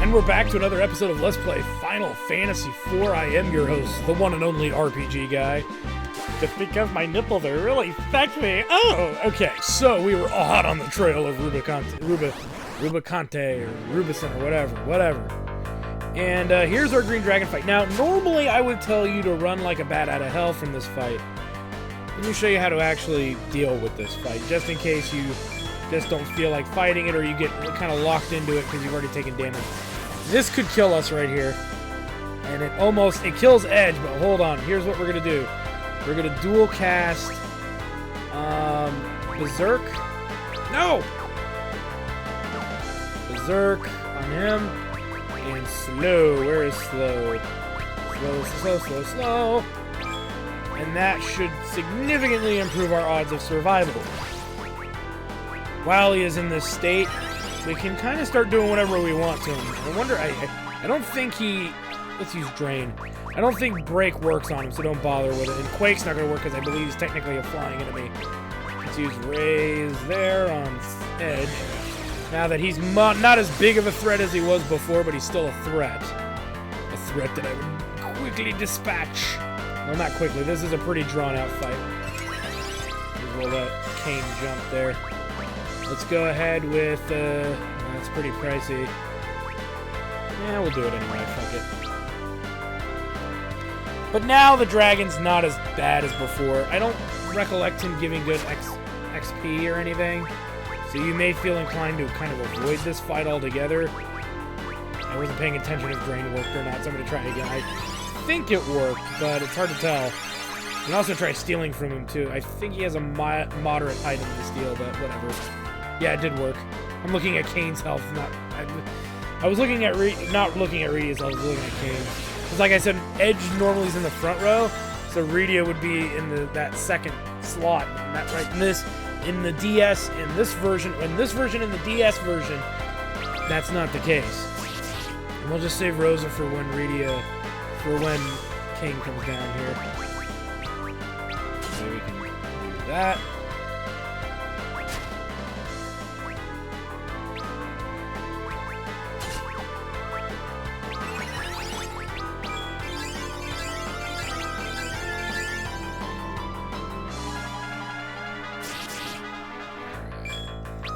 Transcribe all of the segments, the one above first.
And we're back to another episode of Let's Play Final Fantasy IV. I am your host, the one and only RPG guy. Just because my nipples are really sexy. Oh, okay. So we were hot on the trail of Rubicante or Rubicon or whatever. And here's our green dragon fight. Now, normally I would tell you to run like a bat out of hell from this fight. Let me show you how to actually deal with this fight, just in case you just don't feel like fighting it or you get kind of locked into it because you've already taken damage. This could kill us right here. And it kills Edge, but hold on. Here's what we're going to do. We're going to dual cast Berserk. No! Berserk on him. And slow. Where is slow? Slow. And that should significantly improve our odds of survival. While he is in this state, we can kind of start doing whatever we want to him. I wonder, I don't think he... Let's use Drain. I don't think Break works on him, so don't bother with it. And Quake's not going to work because I believe he's technically a flying enemy. Let's use Raise there on Edge. Now that he's not as big of a threat as he was before, but he's still a threat. A threat that I would quickly dispatch. Well, not quickly. This is a pretty drawn-out fight. We'll let Kane jump there. Let's go ahead with, that's pretty pricey. Yeah, we'll do it anyway, fuck it. But now the dragon's not as bad as before. I don't recollect him giving good XP or anything, so you may feel inclined to kind of avoid this fight altogether. I wasn't paying attention if Drain worked or not, so I'm going to try again. I think it worked, but it's hard to tell. You can also try stealing from him, too. I think he has a moderate item to steal, but whatever. Yeah, it did work. I'm looking at Kane's health, I was looking at not looking at Redia's, I was looking at Kane. Because like I said, Edge normally is in the front row, so Redia would be in that second slot. And that right in the DS, in this version, in the DS version, that's not the case. And we'll just save Rosa for when when Kane comes down here. So we can do that.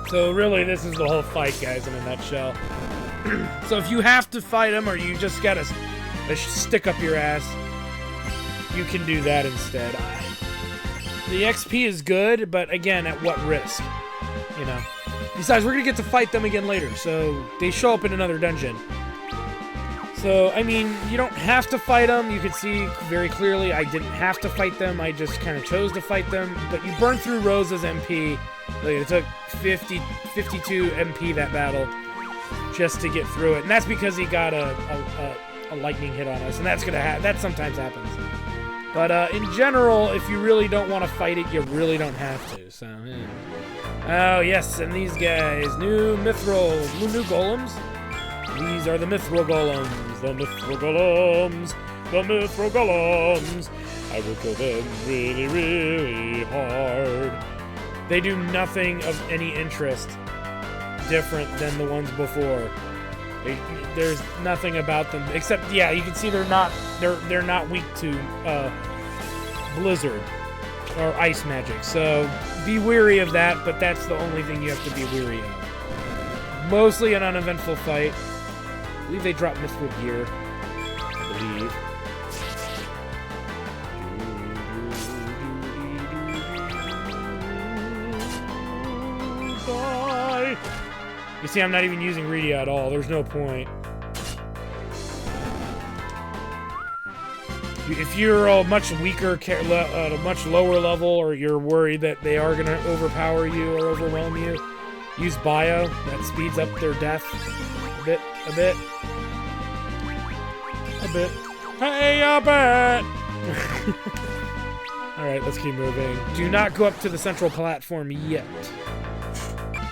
So really, this is the whole fight, guys, in a nutshell. So if you have to fight him, or you just got a stick up your ass, you can do that instead. The XP is good, but again, at what risk? You know. Besides, we're gonna get to fight them again later, so they show up in another dungeon. So, I mean, you don't have to fight them. You can see very clearly I didn't have to fight them. I just kind of chose to fight them. But you burn through Rosa's MP. Like, it took 52 MP that battle just to get through it. And that's because he got a lightning hit on us. And that's that sometimes happens. But in general, if you really don't want to fight it, you really don't have to. So, yeah. Oh, yes, and these guys. New golems. These are the Mithril Golems, the Mithril Golems, the Mithril Golems. I will kill them really, really hard. They do nothing of any interest different than the ones before. There's nothing about them except, yeah, you can see they're not weak to blizzard or ice magic. So be wary of that, but that's the only thing you have to be wary of. Mostly an uneventful fight. I believe they drop Mithril gear. I believe. Die! You see, I'm not even using Redia at all. There's no point. If you're a much weaker, at a much lower level, or you're worried that they are going to overpower you or overwhelm you, use Bio. That speeds up their death a bit. Hey, a bit! Alright, let's keep moving. Do not go up to the central platform yet.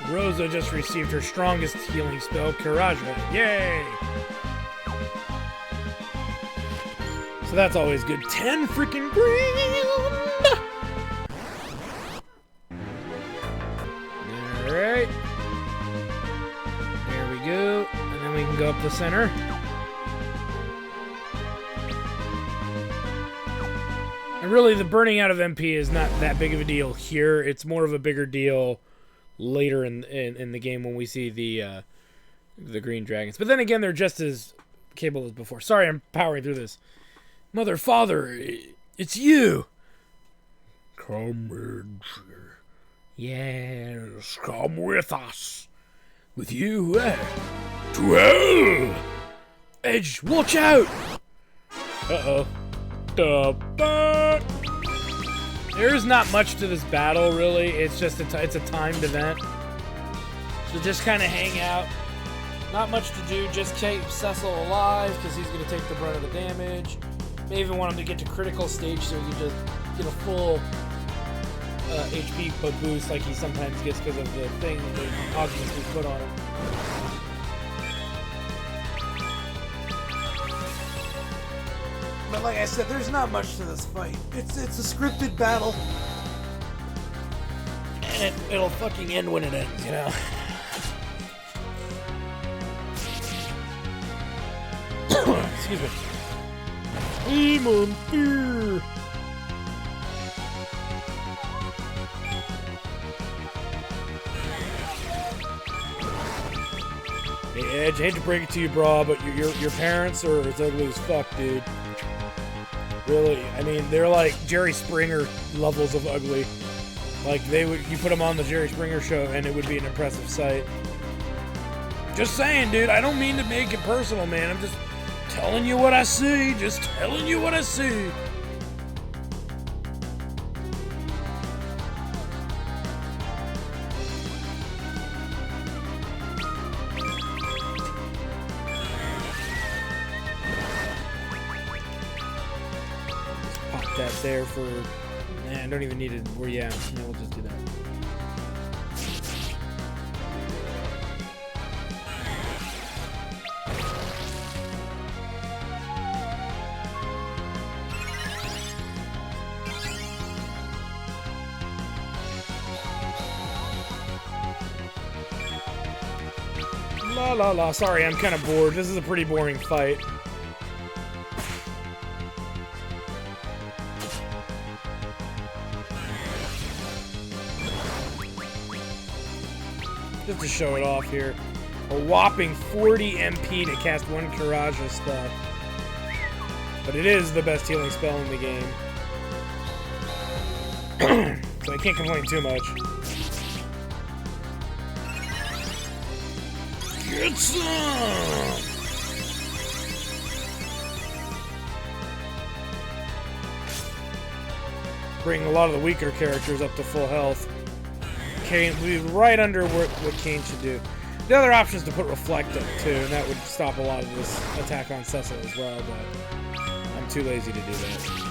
Rosa just received her strongest healing spell, Karaja. Yay! So that's always good. 10 freaking grand! Alright. There we go. And then we can go up the center. And really, the burning out of MP is not that big of a deal here. It's more of a bigger deal later in the game when we see the green dragons. But then again, they're just as capable as before. Sorry, I'm powering through this. Mother, father, it's you. Come in, sir. Yes, come with us. With you, to hell. Edge, watch out. Uh-oh. There's not much to this battle, really. It's just it's a timed event. So just kind of hang out. Not much to do. Just keep Cecil alive because he's going to take the brunt of the damage. May even want him to get to critical stage so he can just get a full HP boost like he sometimes gets because of the thing the augments we put on him. But like I said, there's not much to this fight. It's a scripted battle. And it'll fucking end when it ends, you know? Excuse me. Demon Fear! Hey Edge, I hate to break it to you, bro, but your parents are as ugly as fuck, dude. Really, I mean, they're like Jerry Springer levels of ugly. Like, you put them on the Jerry Springer show and it would be an impressive sight. Just saying, dude, I don't mean to make it personal, man. I'm just telling you what I see. Just telling you what I see. That there for... I don't even need it. We'll just do that. La la la. Sorry, I'm kind of bored. This is a pretty boring fight. Just to show it off here. A whopping 40 MP to cast one Kiraja spell. But it is the best healing spell in the game. So I can't complain too much. Get some! Bring a lot of the weaker characters up to full health. Kane would be right under what Kane should do. The other option is to put Reflect up too, and that would stop a lot of this attack on Cecil as well, but I'm too lazy to do that.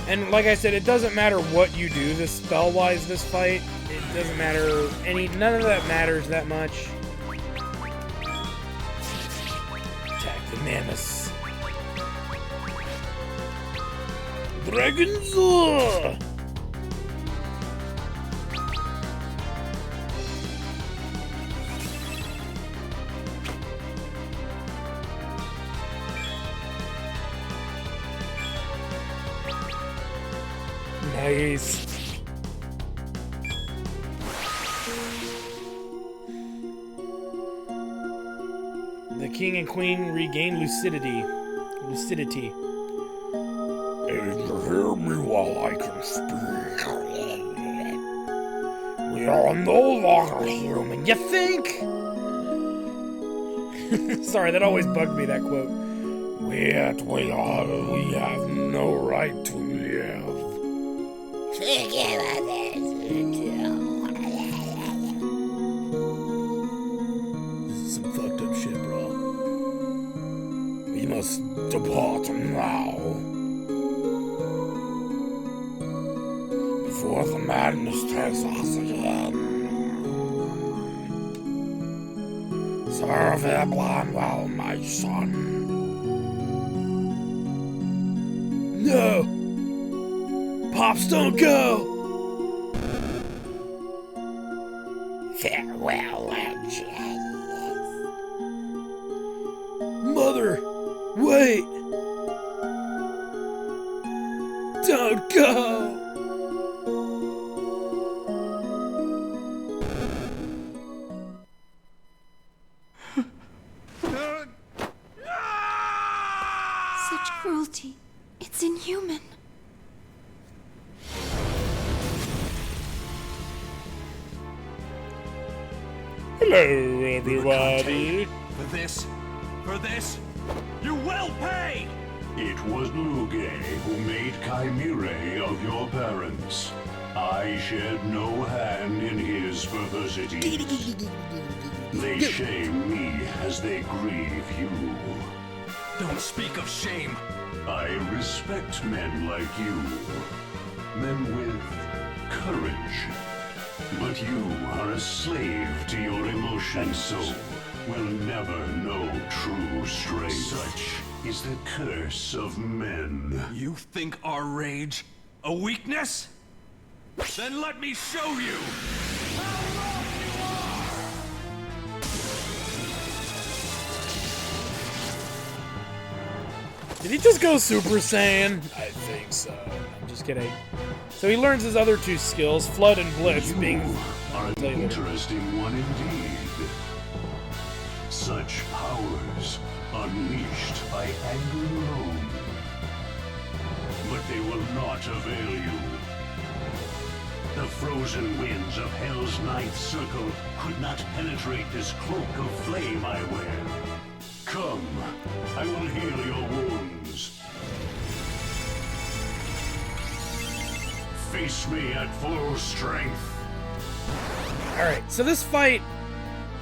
And like I said, it doesn't matter what you do this spell-wise this fight. It doesn't matter none of that matters that much. Attack the Mammoth. Dragons! Nice. The king and queen regain lucidity. And hear me while I can speak. We are no longer human. You think? Sorry, that always bugged me, that quote. We have no right to live. This is some fucked up shit, bro. We must depart now. Before the madness takes us again. Serve Eblon well, my son. No! Pops, don't go! Farewell, legend. Mother, wait! Don't go! Such cruelty. It's inhuman. Hello, everybody. For this, you will pay! It was Luge who made Chimerae of your parents. I shed no hand in his perversity. They shame me as they grieve you. Don't speak of shame. I respect men like you. Men with courage. But you are a slave to your emotions, so will never know true strength. Such is the curse of men. You think our rage a weakness? Then let me show you! Did he just go Super Saiyan? I think so. I'm just kidding. So he learns his other two skills, Flood and Blitz, You being... are an interesting one indeed. Such powers unleashed by anger alone. But they will not avail you. The frozen winds of Hell's Ninth Circle could not penetrate this cloak of flame I wear. Come, I will heal your wounds. Face me at full strength. Alright, so this fight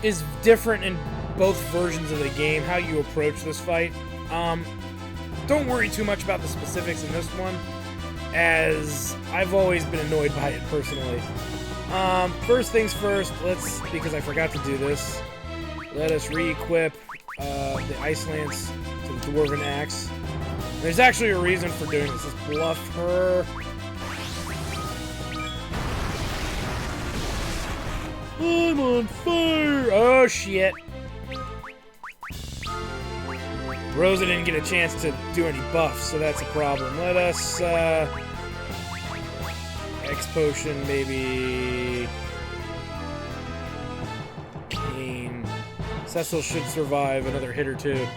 is different in both versions of the game, how you approach this fight. Don't worry too much about the specifics in this one, as I've always been annoyed by it personally. First things first, because I forgot to do this, let us re-equip the Ice Lance to the Dwarven Axe. There's actually a reason for doing this. Let's bluff her. I'm on fire! Oh, shit. Rosa didn't get a chance to do any buffs, so that's a problem. Let us, X Potion, maybe... Kane. Cecil should survive another hit or two.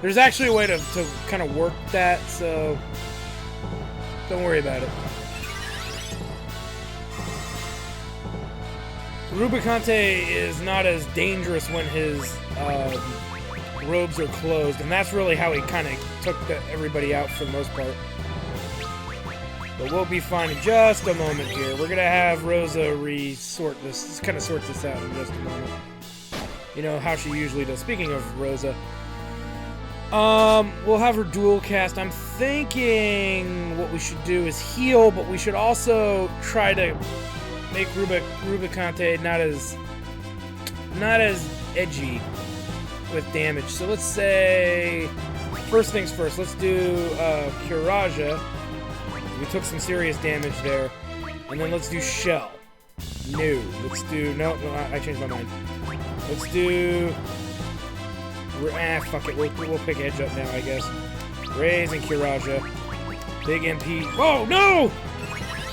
There's actually a way to kind of work that, so... Don't worry about it. Rubicante is not as dangerous when his robes are closed, and that's really how he kind of took everybody out for the most part. But we'll be fine in just a moment here. We're gonna have Rosa sort this out in just a moment. You know how she usually does. Speaking of Rosa, we'll have her dual cast. I'm thinking what we should do is heal, but we should also try to make Rubicante not as edgy with damage. So let's say, first things first, let's do Kiraja. We took some serious damage there. And then let's do Shell. No. Let's do, no, I changed my mind. Let's do, fuck it, we'll pick Edge up now, I guess. Raise and Kiraja. Big MP. Oh, no!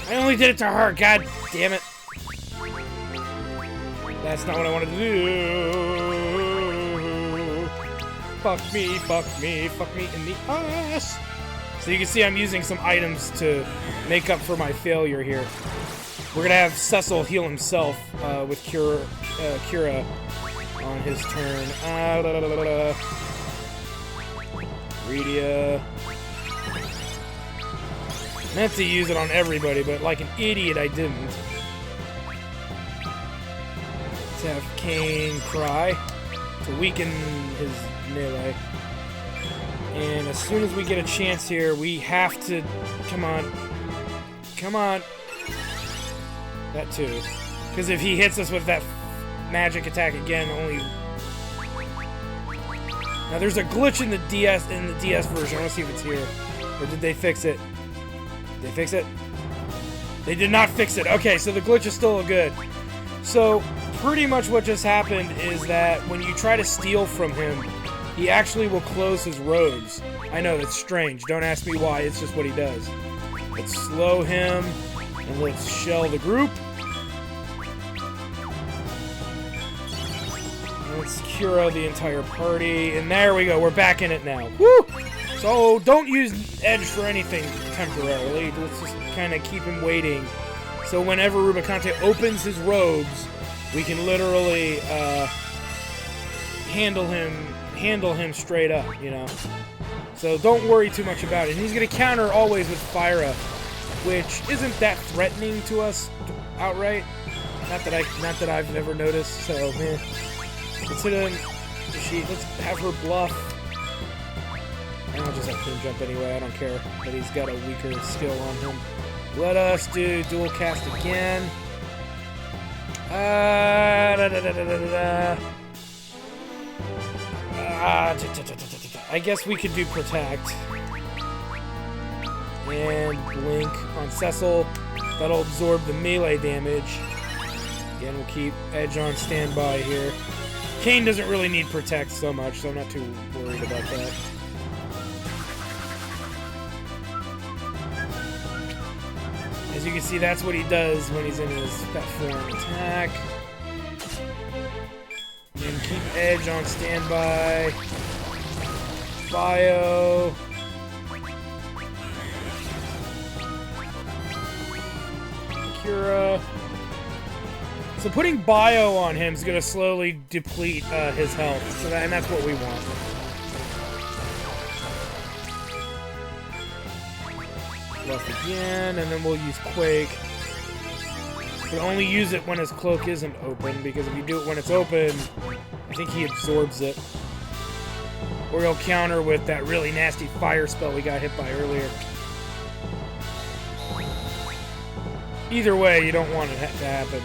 I only did it to her, god damn it. That's not what I wanted to do. Fuck me, fuck me, fuck me in the ass. So you can see I'm using some items to make up for my failure here. We're gonna have Cecil heal himself with Kira on his turn. Redia. Meant to use it on everybody, but like an idiot I didn't. Let's have Kane cry to weaken his melee. And as soon as we get a chance here, we have to... Come on. Come on. That too. Because if he hits us with that magic attack again, only Now there's a glitch in the DS version. I want to see if it's here. Or did they fix it? Did they fix it? They did not fix it. Okay, so the glitch is still good. So pretty much what just happened is that when you try to steal from him, he actually will close his robes. I know, that's strange. Don't ask me why, it's just what he does. Let's slow him, and let's shell the group. Let's Cura the entire party, and there we go, we're back in it now. Woo! So, don't use Edge for anything temporarily. Let's just kind of keep him waiting. So whenever Rubicante opens his robes, we can literally handle him straight up, you know. So don't worry too much about it. And he's gonna counter always with Fyra, which isn't that threatening to us outright. Not that I've ever noticed. So let's hit him. Let's have her bluff. And I'll just have him jump anyway. I don't care that he's got a weaker skill on him. Let us do dual cast again. I guess we could do Protect. And Blink on Cecil. That'll absorb the melee damage. Again, we'll keep Edge on standby here. Kane doesn't really need Protect so much, so I'm not too worried about that. As you can see, that's what he does when he's in that form attack. And keep Edge on standby. Bio. Cura. So putting Bio on him is going to slowly deplete his health. So and that's what we want. Bluff again, and then we'll use Quake. But only use it when his cloak isn't open, because if you do it when it's open, I think he absorbs it. Or he'll counter with that really nasty fire spell we got hit by earlier. Either way, you don't want it to happen.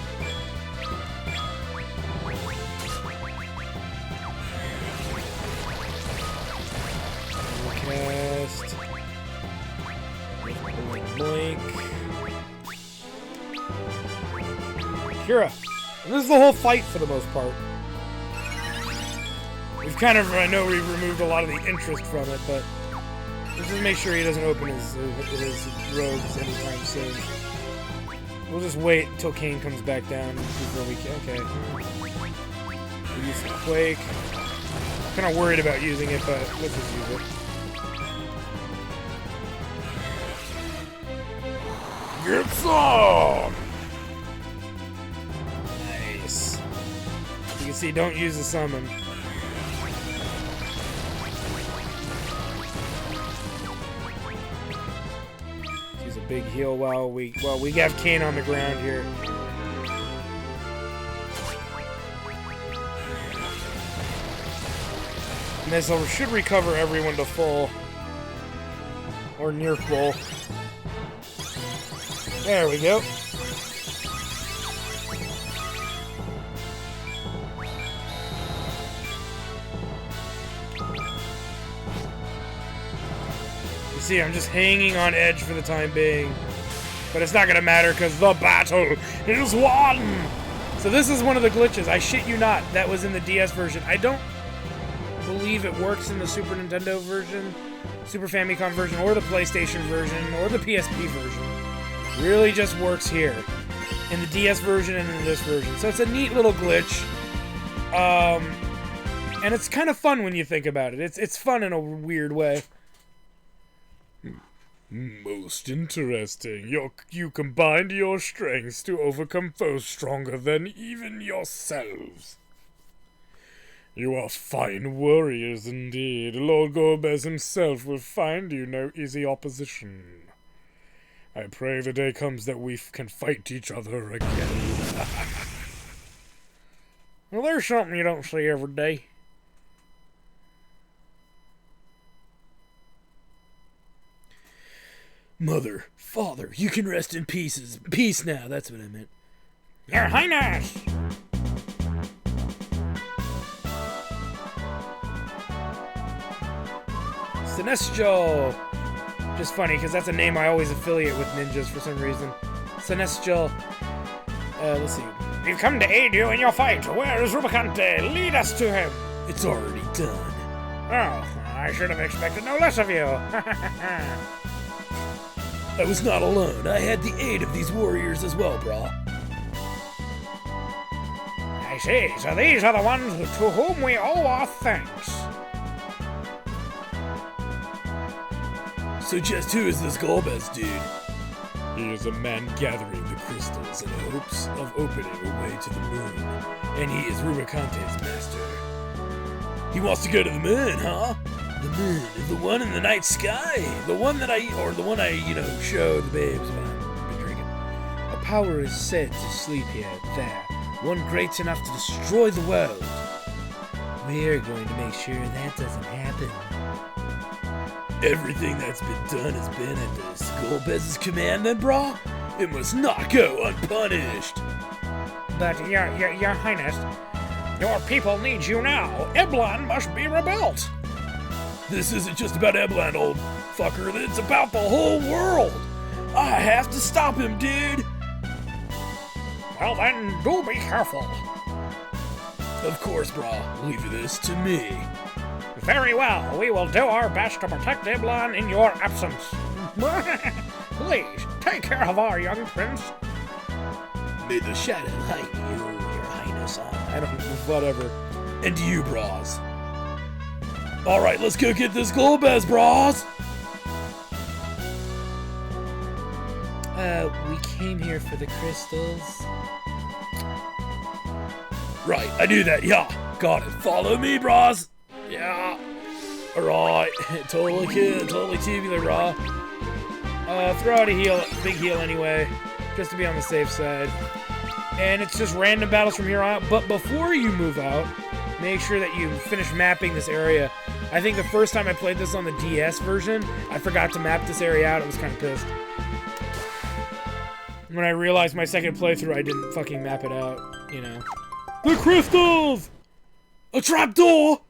Cast. Blink. Cura. And this is the whole fight for the most part. We've kind of, I know we've removed a lot of the interest from it, but let's just make sure he doesn't open his robes anytime soon. We'll just wait until Kane comes back down before we can. Okay. We'll use the Quake. I'm kind of worried about using it, but let's just use it. Get some! Nice. You can see, don't use the summon. Use a big heal while we have Kane on the ground here. And this should recover everyone to full. Or near full. There we go. You see, I'm just hanging on Edge for the time being. But it's not gonna matter because the battle is won! So this is one of the glitches. I shit you not. That was in the DS version. I don't believe it works in the Super Nintendo version, Super Famicom version, or the PlayStation version, or the PSP version. Really just works here in the DS version and in this version. So it's a neat little glitch. And it's kind of fun when you think about it. It's fun in a weird way. Most interesting. You combined your strengths to overcome foes stronger than even yourselves. You are fine warriors indeed. Lord Gorbez himself will find you no easy opposition. I pray the day comes that we can fight each other again. Well, there's something you don't see every day. Mother, Father, you can rest in peace now. That's what I meant. Your Highness! Celestial. Just funny, because that's a name I always affiliate with ninjas for some reason. Celestial. Let's see. We've come to aid you in your fight. Where is Rubicante? Lead us to him. It's already done. Oh, I should have expected no less of you. I was not alone. I had the aid of these warriors as well, brah. I see. So these are the ones to whom we owe our thanks. So just who is this Golbez dude? He is a man gathering the crystals in hopes of opening a way to the moon. And he is Rubicante's master. He wants to go to the moon, huh? The moon, the one in the night sky, the one that I show the babes when I've been drinking. A power is said to sleep here, there, one great enough to destroy the world. We're going to make sure that doesn't happen. Everything that's been done has been at the Golbez's command, then, brah? It must not go unpunished. But, your Highness, your people need you now. Eblan must be rebuilt. This isn't just about Eblan, old fucker. It's about the whole world. I have to stop him, dude. Well then, do be careful. Of course, brah. Leave this to me. Very well. We will do our best to protect Eblan in your absence. Please, take care of our young prince. May the shadow light you, your highness. I don't know, whatever. And you, bras. Alright, let's go get this Golbez, bras! We came here for the crystals. Right, I knew that, yeah. Got it. Follow me, bras! Yeah. Alright. Totally good. Totally tubular, raw. Throw out a heal, big heal anyway, just to be on the safe side. And it's just random battles from here on out. But before you move out, make sure that you finish mapping this area. I think the first time I played this on the DS version, I forgot to map this area out. I was kind of pissed. When I realized my second playthrough, I didn't fucking map it out, you know. The crystals! A trapdoor!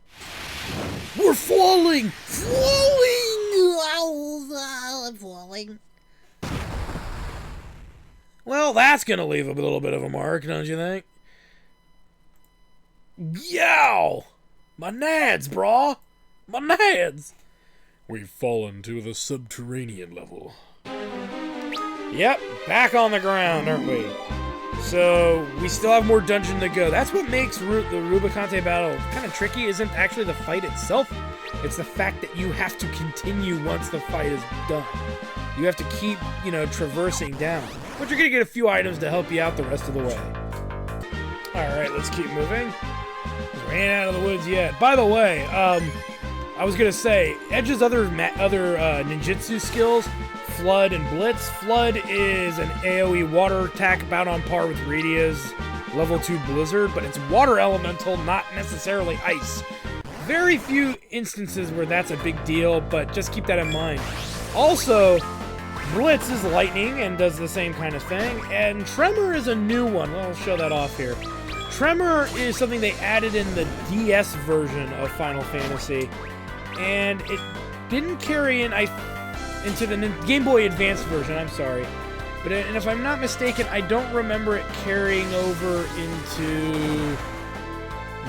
We're falling! I'm falling. Well, that's gonna leave a little bit of a mark, don't you think? Yow! My nads, brah! My nads! We've fallen to the subterranean level. Yep, back on the ground, aren't we? So, we still have more dungeon to go. That's what makes the Rubicante battle kind of tricky, isn't actually the fight itself. It's the fact that you have to continue once the fight is done. You have to keep, traversing down. But you're gonna get a few items to help you out the rest of the way. Alright, let's keep moving. We ain't out of the woods yet. By the way, I was gonna say, Edge's other ninjutsu skills, Flood and Blitz. Flood is an AoE water attack about on par with Radia's level 2 Blizzard, but it's water elemental, not necessarily ice. Very few instances where that's a big deal, but just keep that in mind. Also, Blitz is lightning and does the same kind of thing, and Tremor is a new one. Well, I'll show that off here. Tremor is something they added in the DS version of Final Fantasy, and it didn't carry into the Game Boy Advance version, I'm sorry. And if I'm not mistaken, I don't remember it carrying over into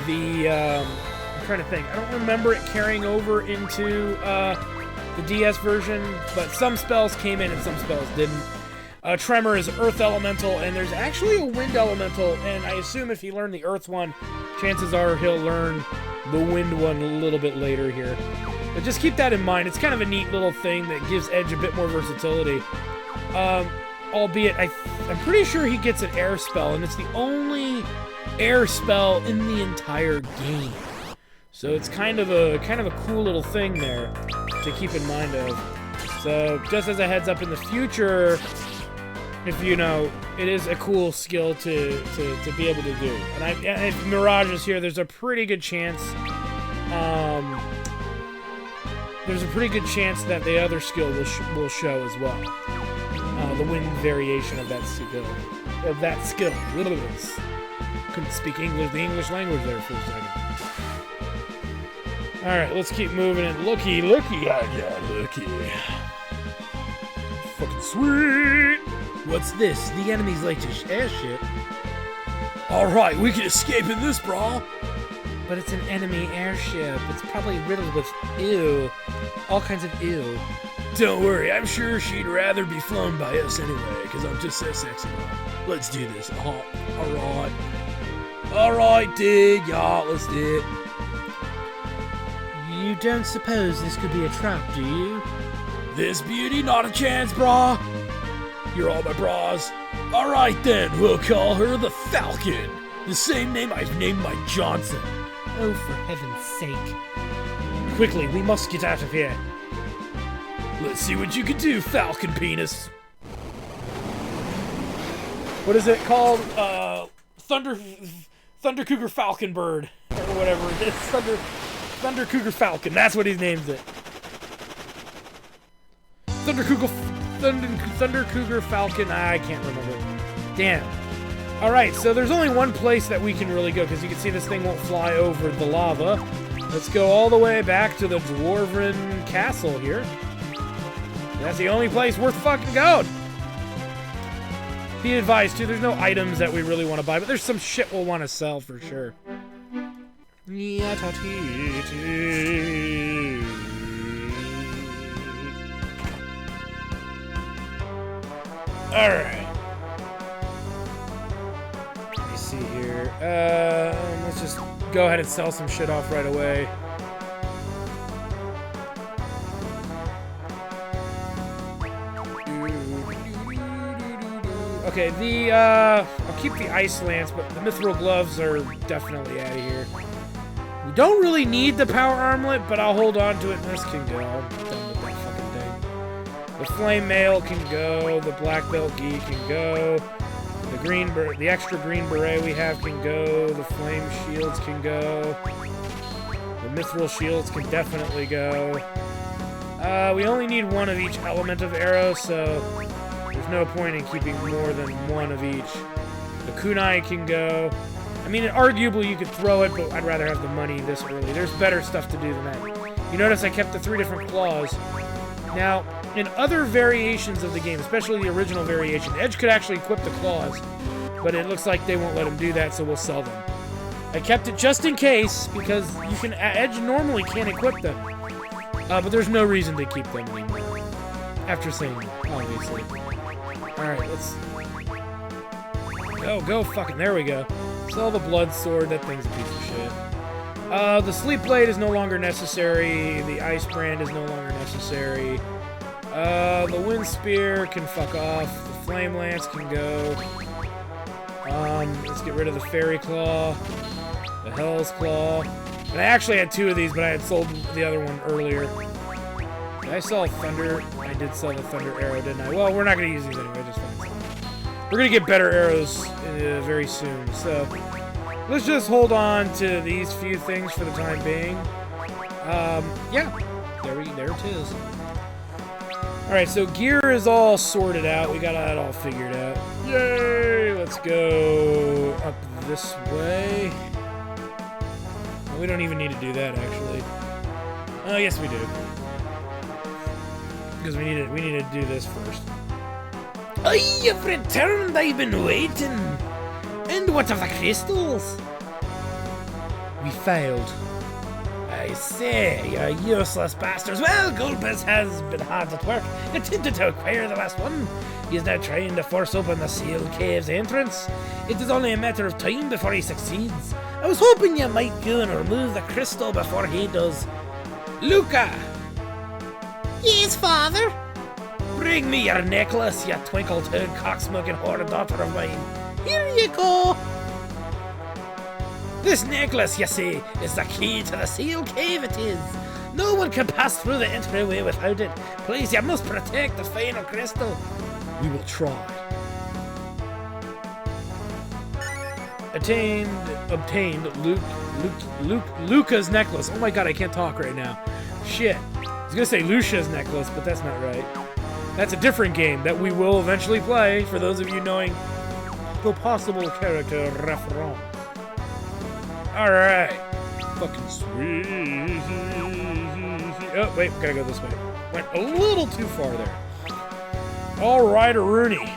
the, I'm trying to think. I don't remember it carrying over into the DS version, but some spells came in and some spells didn't. Tremor is Earth Elemental, and there's actually a Wind Elemental, and I assume if he learned the Earth one, chances are he'll learn the Wind one a little bit later here. But just keep that in mind. It's kind of a neat little thing that gives Edge a bit more versatility. Albeit, I'm pretty sure he gets an air spell, and it's the only air spell in the entire game. So it's kind of a cool little thing there to keep in mind of. So just as a heads up in the future, if it is a cool skill to be able to do. And if Mirage is here, there's a pretty good chance. There's a pretty good chance that the other skill will show as well. The wind variation of that skill. Couldn't speak English, the English language there for a second. Alright, let's keep moving and looky, I got looky. Fucking sweet! What's this? The enemy's latest airship. Alright, we can escape in this, brah. But it's an enemy airship. It's probably riddled with ew. All kinds of ew. Don't worry, I'm sure she'd rather be flown by us anyway, because I'm just so sexy. Let's do this. Alright. Alright, dude. Yeah, let's do it. You don't suppose this could be a trap, do you? This beauty, not a chance, brah. You're all my bras. Alright then, we'll call her the Falcon. The same name I've named my Johnson. Oh, for heaven's sake. Quickly, we must get out of here. Let's see what you can do, Falcon Penis. What is it called? Thunder Cougar Falcon Bird. Or whatever it is. Thunder Cougar Falcon. That's what he names it. Thunder Cougar Falcon. I can't remember. Damn. Alright, so there's only one place that we can really go, because you can see this thing won't fly over the lava. Let's go all the way back to the Dwarven Castle here. That's the only place worth fucking going. Be advised, too, there's no items that we really want to buy, but there's some shit we'll want to sell for sure. Alright. Let me see here. Let's just go ahead and sell some shit off right away. Okay, I'll keep the ice lance, but the mithril gloves are definitely out of here. We don't really need the power armlet, but I'll hold on to it. This can go. I'm done with that fucking thing. The flame mail can go. The black belt gi can go. The extra green beret we have can go. The flame shields can go. The mithril shields can definitely go. We only need one of each element of arrow, so there's no point in keeping more than one of each. The kunai can go. I mean, arguably you could throw it, but I'd rather have the money this early. There's better stuff to do than that. You notice I kept the 3 different claws. Now, in other variations of the game, especially the original variation, Edge could actually equip the claws, but it looks like they won't let him do that, so we'll sell them. I kept it just in case, because Edge normally can't equip them. But there's no reason to keep them anymore. After saying that, obviously. Alright, let's... Go, fucking, there we go. Sell the blood sword, that thing's a piece of shit. The sleep blade is no longer necessary. The ice brand is no longer necessary. The wind spear can fuck off. The flame lance can go. Let's get rid of the fairy claw. The hell's claw. And I actually had 2 of these, but I had sold the other one earlier. Did I sell thunder? I did sell the thunder arrow, didn't I? Well, we're not going to use these anyway, just fine. We're going to get better arrows very soon, so let's just hold on to these few things for the time being. Yeah, there it is. Alright, so gear is all sorted out. We got that all figured out. Yay! Let's go up this way. We don't even need to do that, actually. Oh, yes, we do. Because we need to do this first. Oh, you've returned! I've been waiting! And what of the crystals? We failed. I say, you useless bastards. Well, Gulbis has been hard at work, attempted to acquire the last one. He is now trying to force open the Seal Cave's entrance. It is only a matter of time before he succeeds. I was hoping you might go and remove the crystal before he does. Luca! Yes, father? Bring me your necklace, you twinkle-toed, cocksmoking whore daughter of mine. Here you go. This necklace, you see, is the key to the Seal Cave, it is. No one can pass through the entryway without it. Please, you must protect the final crystal. We will try. Obtained Luca's necklace. Oh my god, I can't talk right now. Shit. I was gonna say Lucia's necklace, but that's not right. That's a different game that we will eventually play, for those of you knowing the possible character reference. Alright. fucking sweet. Oh, wait, gotta go this way. Went a little too far there. Alright, Rooney.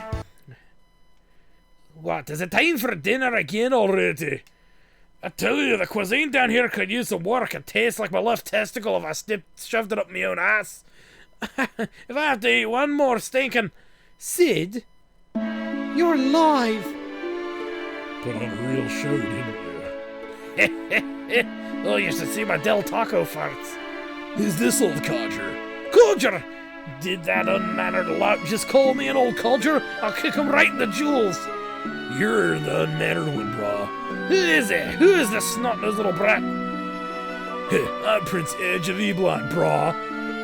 What, is it time for dinner again already? I tell you, the cuisine down here could use some work. It tastes like my left testicle if I shoved it up my own ass. If I have to eat one more stinking... Sid? You're alive. Put on a real show, didn't you? Oh, you should see my Del Taco farts. Who's this old codger? Codger! Did that unmannered lout just call me an old codger? I'll kick him right in the jewels. You're the unmannered one, brah. Who is it? Who is this snot-nosed little brat? I'm Prince Edge of Eblan, brah.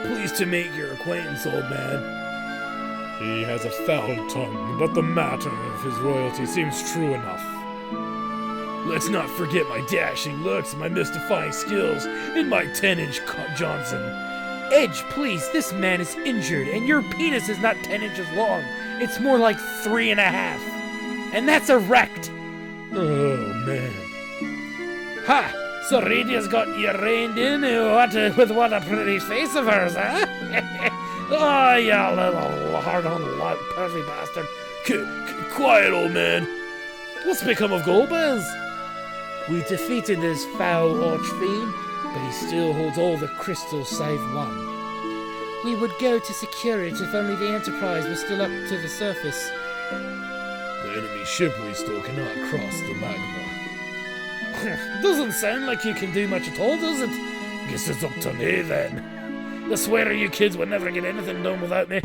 Pleased to make your acquaintance, old man. He has a foul tongue, but the matter of his royalty seems true enough. Let's not forget my dashing looks and my mystifying skills and my 10-inch Johnson. Edge, please, this man is injured, and your penis is not 10 inches long. It's more like 3.5. And that's erect. Oh, man. Ha! So Radia's got you reined in with what a pretty face of hers, huh? Oh, you little hard-on lout, pervy bastard. Quiet, old man. What's become of Golbez? We defeated this foul archfiend, but he still holds all the crystals save one. We would go to secure it if only the Enterprise was still up to the surface. The enemy ship we stole cannot cross the magma. Doesn't sound like you can do much at all, does it? Guess it's up to me, then. I swear you kids would never get anything done without me.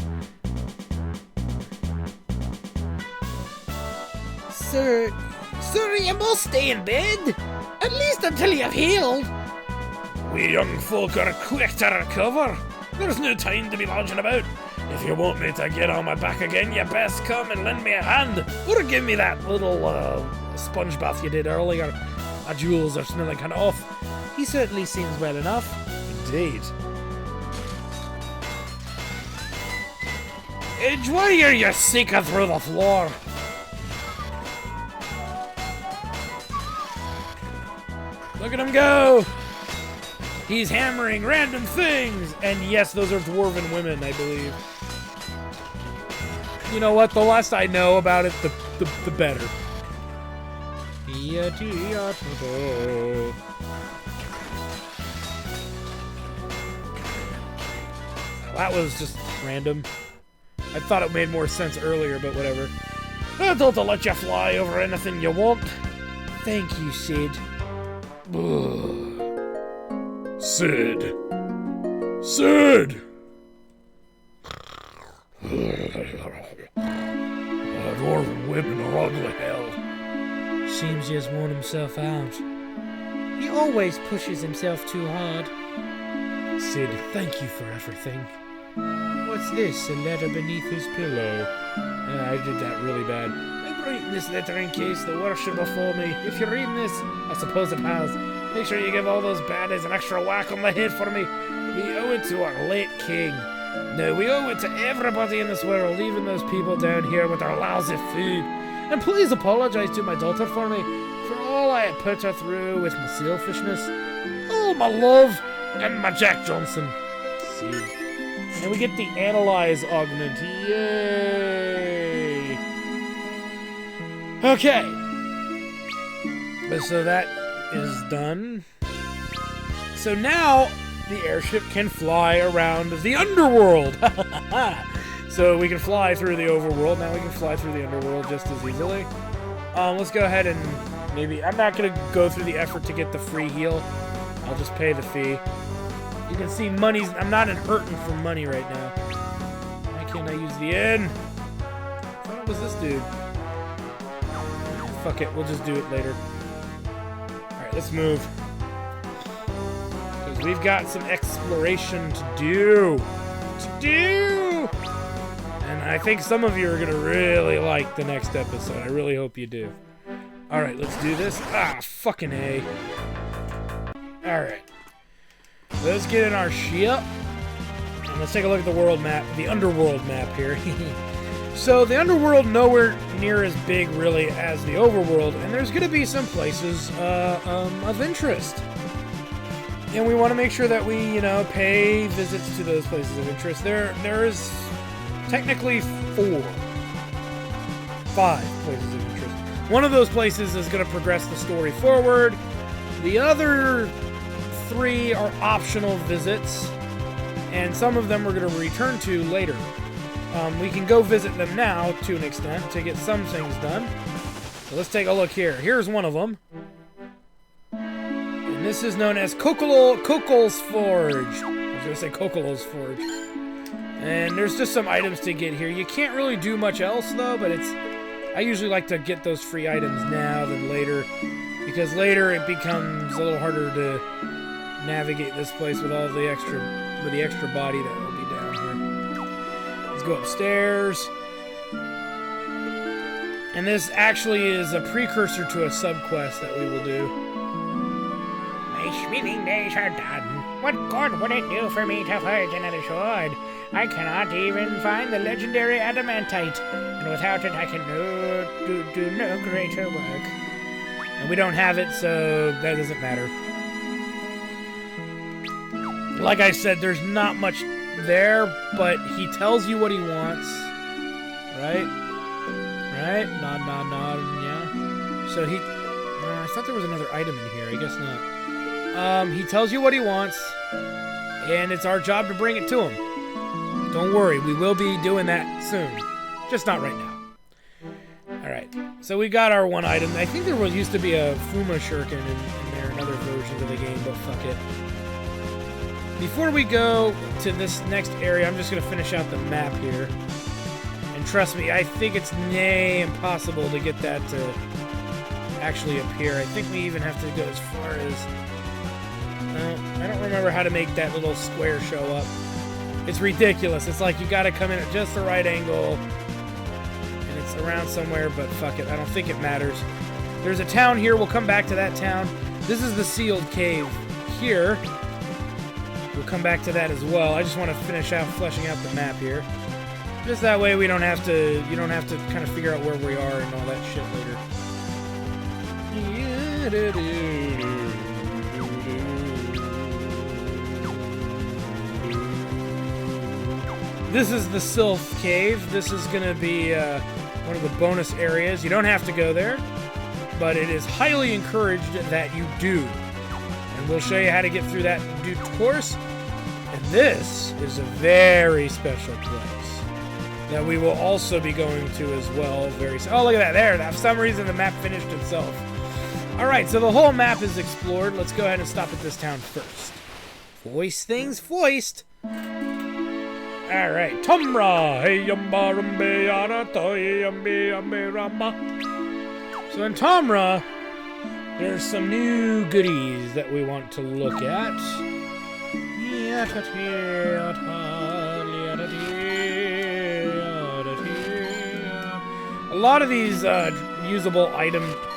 Sir, you must stay in bed. At least until you've healed. We young folk are quick to recover. There's no time to be lounging about. If you want me to get on my back again, you best come and lend me a hand. Or give me that little sponge bath you did earlier. My jewels are smelling kind of off. He certainly seems well enough. Indeed. Edge, why are you seeking through the floor? Look at him go! He's hammering random things! And yes, those are dwarven women, I believe. You know what? The less I know about it, the better. That was just random. I thought it made more sense earlier, but whatever. I told to let you fly over anything you want. Thank you, Sid. Sid! Sid! Dwarven women are ugly hell. Seems he has worn himself out. He always pushes himself too hard. Sid, thank you for everything. What's this? A letter beneath his pillow. I did that really bad. I'm writing this letter in case the worst should befall me. If you're reading this, I suppose it has. Make sure you give all those baddies an extra whack on the head for me. We owe it to our late king. No, we owe it to everybody in this world, even those people down here with their lousy food. And please apologize to my daughter for me, for all I had put her through with my selfishness. Oh, my love, and my Jack Johnson. Sid. And we get the Analyze Augment. Yay! Okay. So that is done. So now the airship can fly around the underworld. So we can fly through the overworld. Now we can fly through the underworld just as easily. Let's go ahead and maybe... I'm not going to go through the effort to get the free heal. I'll just pay the fee. You can see money's... I'm not hurting for money right now. Why can't I use the inn? I thought it was this dude. Fuck it. We'll just do it later. Alright, let's move. Because we've got some exploration to do. And I think some of you are going to really like the next episode. I really hope you do. Alright, let's do this. Ah, fucking A. Alright. Let's get in our ship. And let's take a look at the world map. The underworld map here. So, the underworld nowhere near as big, really, as the overworld. And there's going to be some places of interest. And we want to make sure that we, you know, pay visits to those places of interest. There is technically 5 places of interest. One of those places is going to progress the story forward. The other 3 are optional visits, and some of them we're going to return to later. We can go visit them now to an extent to get some things done. So let's take a look here. Here's one of them. And this is known as Kokol's Forge. I was going to say Kokol's Forge. And there's just some items to get here. You can't really do much else though, but I usually like to get those free items now than later, because later it becomes a little harder to navigate this place with all the extra body that will be down here. Let's go upstairs. And this actually is a precursor to a subquest that we will do. My smithing days are done. What good would it do for me to forge another sword? I cannot even find the legendary adamantite, and without it I can do no greater work. And we don't have it, so that doesn't matter. Like I said, there's not much there, but he tells you what he wants. Right? Right? Nod, yeah. So I thought there was another item in here. I guess not. He tells you what he wants, and it's our job to bring it to him. Don't worry, we will be doing that soon. Just not right now. Alright, so we got our one item. I think there used to be a Fuma Shuriken in there, another version of the game, but fuck it. Before we go to this next area, I'm just going to finish out the map here. And trust me, I think it's near impossible to get that to actually appear. I think we even have to go as far as... No, I don't remember how to make that little square show up. It's ridiculous. It's like you got to come in at just the right angle. And it's around somewhere, but fuck it. I don't think it matters. There's a town here. We'll come back to that town. This is the sealed cave here. We'll come back to that as well. I just want to finish out fleshing out the map here. Just that way we don't have to, you don't have to kind of figure out where we are and all that shit later. This is the Sylph Cave. This is going to be one of the bonus areas. You don't have to go there, but it is highly encouraged that you do. And we'll show you how to get through that in due course. And this is a very special place that we will also be going to as well very soon. Oh, look at that. There. For some reason, the map finished itself. All right, so the whole map is explored. Let's go ahead and stop at this town first. Voice things voiced. All right, Tumra. So in Tomra, there's some new goodies that we want to look at. A lot of these usable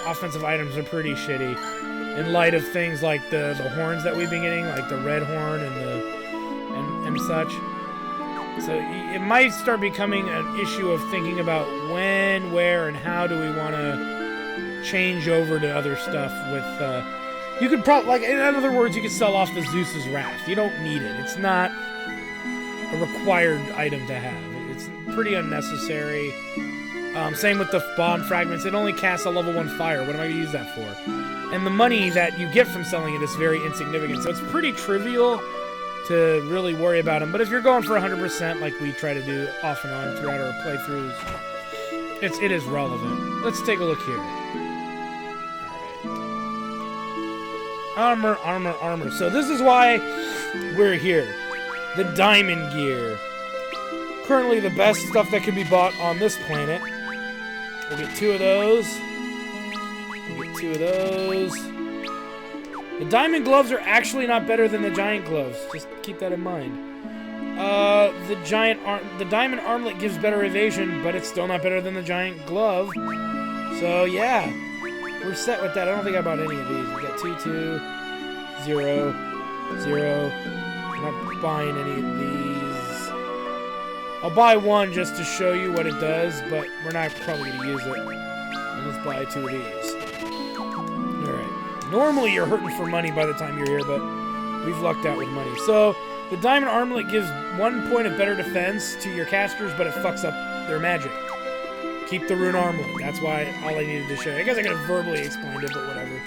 offensive items are pretty shitty in light of things like the horns that we've been getting, like the red horn and such. So it might start becoming an issue of thinking about when, where, and how do we want to change over to other stuff with... you could probably... Like, in other words, you could sell off the Zeus's Wrath. You don't need it. It's not a required item to have. It's pretty unnecessary. Same with the bomb fragments. It only casts a level 1 fire. What am I going to use that for? And the money that you get from selling it is very insignificant. So it's pretty trivial to really worry about them. But if you're going for 100%, like we try to do off and on throughout our playthroughs, it is relevant. Let's take a look here. Alright. Armor. So this is why we're here. The diamond gear. Currently the best stuff that can be bought on this planet. We'll get 2 of those. The diamond gloves are actually not better than the giant gloves. Just keep that in mind. The diamond armlet gives better evasion, but it's still not better than the giant glove. So yeah, we're set with that. I don't think I bought any of these. We got 2, 2, 0, 0. I'm not buying any of these. I'll buy one just to show you what it does, but we're not probably going to use it. And let's buy 2 of these. Alright. Normally you're hurting for money by the time you're here, but We've lucked out with money. So, the diamond armlet gives 1 point of better defense to your casters, but it fucks up their magic. Keep the rune armlet. That's why all I needed to show you. I guess I could have verbally explained it, but whatever.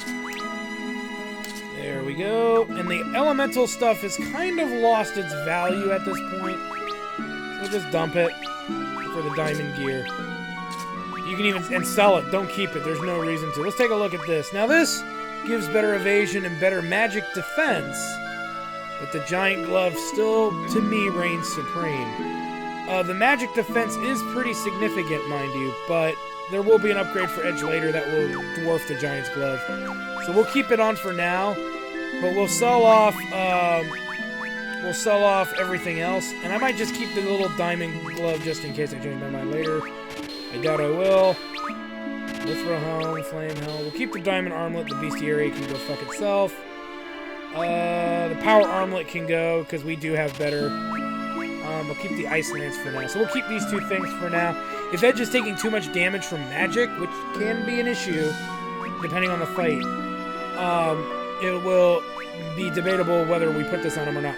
There we go. And the elemental stuff has kind of lost its value at this point. So just dump it for the diamond gear. You can even and sell it. Don't keep it. There's no reason to. Let's take a look at this. Now this gives better evasion and better magic defense, but the giant glove still, to me, reigns supreme. The magic defense is pretty significant, mind you, but there will be an upgrade for Edge later that will dwarf the giant's glove. So we'll keep it on for now, but we'll sell off everything else, and I might just keep the little diamond glove just in case I change my mind later. I doubt I will. Mithril Helm, Flame Helm. We'll keep the diamond armlet. The bestiary can go fuck itself. The power armlet can go because we do have better. We'll keep the ice lance for now. So we'll keep these 2 things for now. If Edge is taking too much damage from magic, which can be an issue depending on the fight, it will be debatable whether we put this on him or not.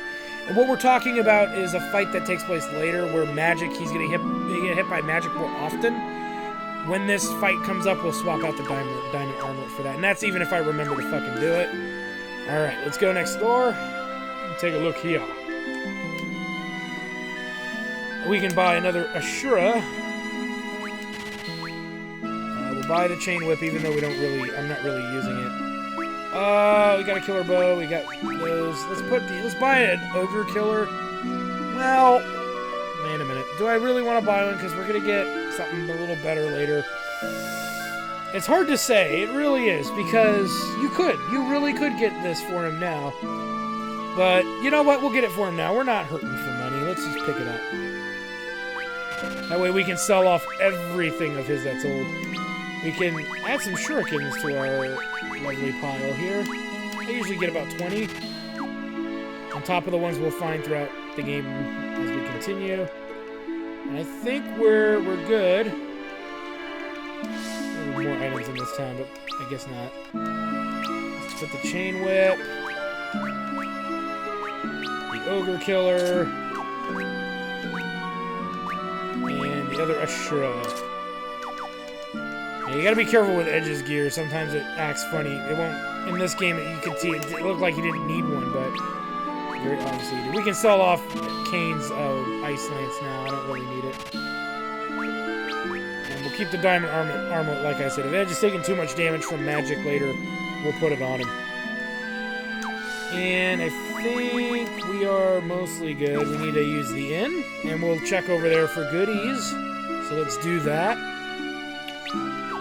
And what we're talking about is a fight that takes place later where magic, he's gonna get hit by magic more often. When this fight comes up, we'll swap out the diamond armlet for that. And that's even if I remember to fucking do it. Alright, let's go next door and take a look here. We can buy another Ashura. We'll buy the chain whip even though I'm not really using it. We got a killer bow, we got those. Let's buy an ogre killer. Well, wait a minute. Do I really want to buy one? Because we're going to get something a little better later. It's hard to say. It really is. Because you really could get this for him now. But, you know what? We'll get it for him now. We're not hurting for money. Let's just pick it up. That way we can sell off everything of his that's old. We can add some shurikens to our lovely pile here. I usually get about 20. On top of the ones we'll find throughout the game as we continue. And I think we're good. There are more items in this town, but I guess not. Let's put the chain whip. The ogre killer. And the other Ashura. Yeah, you gotta be careful with Edge's gear. Sometimes it acts funny. It won't. In this game, you can see it looked like he didn't need one, but very obviously he did. We can sell off Kane's ice lance now. I don't really need it. And we'll keep the diamond armlet, like I said. If Edge is taking too much damage from magic later, we'll put it on him. And I think we are mostly good. We need to use the inn, and we'll check over there for goodies. So let's do that.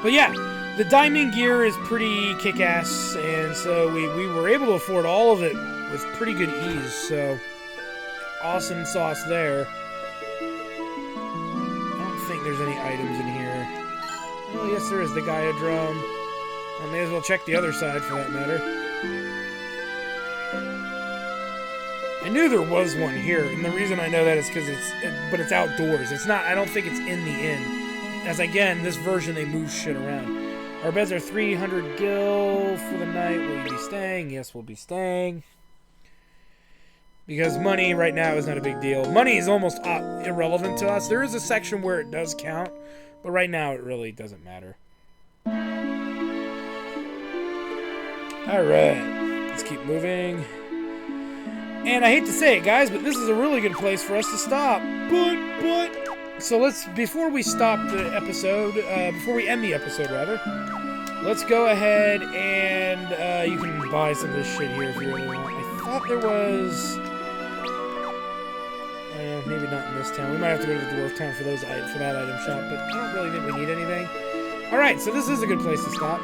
But yeah, the diamond gear is pretty kick-ass, and so we were able to afford all of it with pretty good ease, so awesome sauce there. I don't think there's any items in here. Oh, yes there is, the Gaia drum. I may as well check the other side for that matter. I knew there was one here, and the reason I know that is because it's outdoors. It's not, I don't think it's in the inn. As again, this version, they move shit around. Our beds are 300 gil for the night. Will you be staying? Yes, we'll be staying. Because money right now is not a big deal. Money is almost irrelevant to us. There is a section where it does count, but right now it really doesn't matter. Alright, let's keep moving. And I hate to say it, guys, but this is a really good place for us to stop. So before we stop the episode, before we end the episode, rather, let's go ahead and, you can buy some of this shit here if you really want. I thought there was, maybe not in this town. We might have to go to the dwarf town for that item shop, but I don't really think we need anything. Alright, so this is a good place to stop.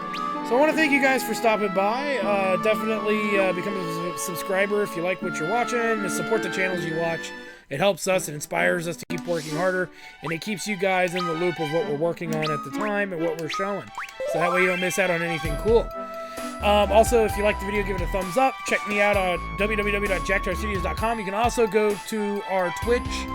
So I want to thank you guys for stopping by. Definitely become a subscriber if you like what you're watching, and support the channels you watch. It helps us, it inspires us to keep working harder, and it keeps you guys in the loop of what we're working on at the time and what we're showing. So that way you don't miss out on anything cool. Also, if you like the video, give it a thumbs up. Check me out on www.jacktarstudios.com. You can also go to our Twitch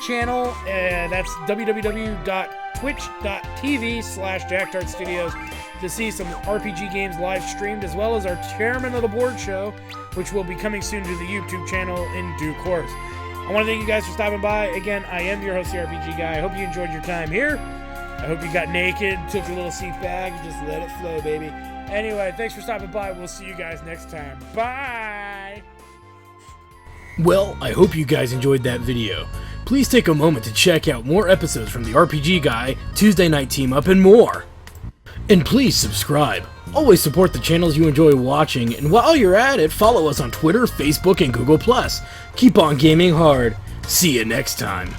channel, that's www.twitch.tv/JacktartStudios. to see some RPG games live streamed, as well as our Chairman of the Board show, which will be coming soon to the YouTube channel in due course. I want to thank you guys for stopping by. Again, I am your host, the RPG Guy. I hope you enjoyed your time here. I hope you got naked, took a little seat back, and just let it flow, baby. Anyway, thanks for stopping by. We'll see you guys next time. Bye! Well, I hope you guys enjoyed that video. Please take a moment to check out more episodes from the RPG Guy, Tuesday Night Team Up, and more. And please subscribe. Always support the channels you enjoy watching, and while you're at it, follow us on Twitter, Facebook, and Google+. Keep on gaming hard. See you next time.